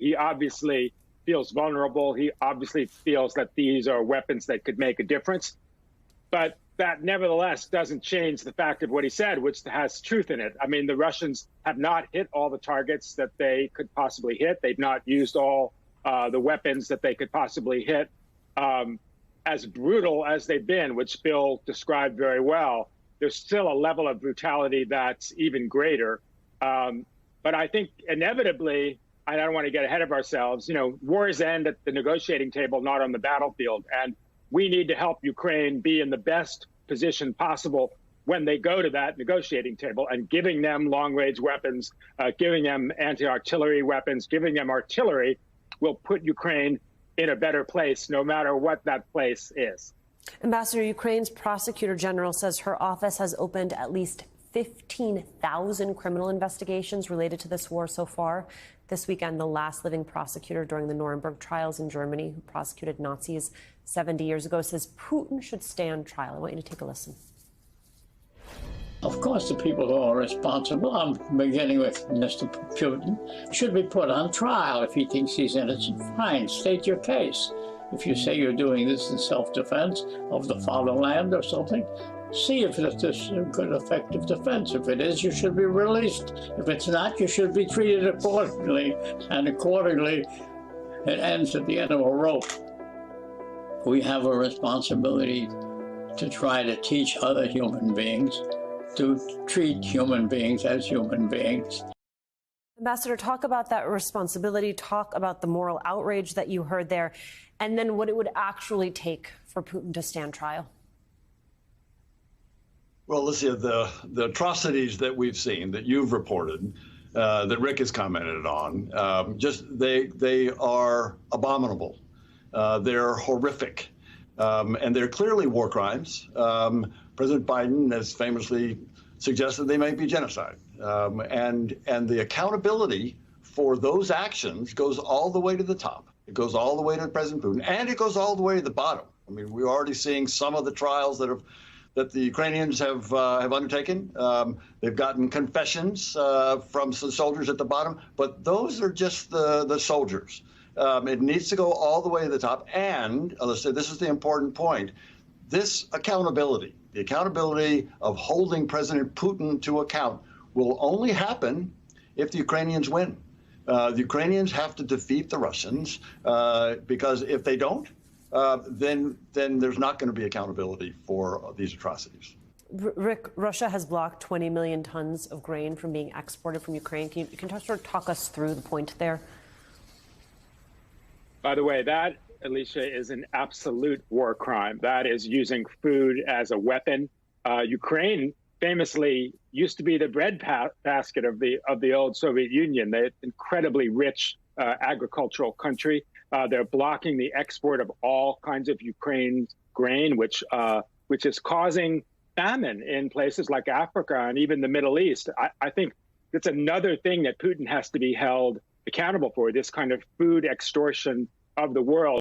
He obviously feels vulnerable. He obviously feels that these are weapons that could make a difference. But that nevertheless doesn't change the fact of what he said, which has truth in it. I mean, the Russians have not hit all the targets that they could possibly hit. They've not used all the weapons that they could possibly hit. As brutal as they've been, which Bill described very well, there's still a level of brutality that's even greater. But I think inevitably, I don't want to get ahead of ourselves, wars end at the negotiating table, not on the battlefield. And we need to help Ukraine be in the best position possible when they go to that negotiating table, and giving them long-range weapons, giving them anti-artillery weapons, giving them artillery will put Ukraine in a better place, no matter what that place is. Ambassador, Ukraine's prosecutor general says her office has opened at least 15,000 criminal investigations related to this war so far. This weekend, the last living prosecutor during the Nuremberg trials in Germany, who prosecuted Nazis 70 years ago, says Putin should stand trial. I want you to take a listen. Of course, the people who are responsible, I'm beginning with Mr. Putin, should be put on trial. If he thinks he's innocent, fine, state your case. If you say you're doing this in self-defense of the fatherland or something, see if this is a good, effective defense. If it is, you should be released. If it's not, you should be treated accordingly. And accordingly, it ends at the end of a rope. We have a responsibility to try to teach other human beings to treat human beings as human beings. Ambassador, talk about that responsibility, talk about the moral outrage that you heard there, and then what it would actually take for Putin to stand trial. Well, listen, the atrocities that we've seen, that you've reported, that Rick has commented on, they are abominable. They're horrific, and they're clearly war crimes. President Biden has famously suggested they may be genocide, and the accountability for those actions goes all the way to the top. It goes all the way to President Putin, and it goes all the way to the bottom. I mean, we're already seeing some of the trials that the Ukrainians have undertaken. They've gotten confessions from some soldiers at the bottom, but those are just the soldiers. It needs to go all the way to the top. And let's say this is the important point. This accountability, the accountability of holding President Putin to account, will only happen if the Ukrainians win. The Ukrainians have to defeat the Russians, because if they don't, then there's not going to be accountability for these atrocities. Rick, Russia has blocked 20 million tons of grain from being exported from Ukraine. Can you sort of talk us through the point there? By the way, that, Alicia, is an absolute war crime. That is using food as a weapon. Ukraine famously used to be the bread basket of the old Soviet Union. They're an incredibly rich agricultural country. They're blocking the export of all kinds of Ukraine's grain, which is causing famine in places like Africa and even the Middle East. I think that's another thing that Putin has to be held accountable for, this kind of food extortion of the world.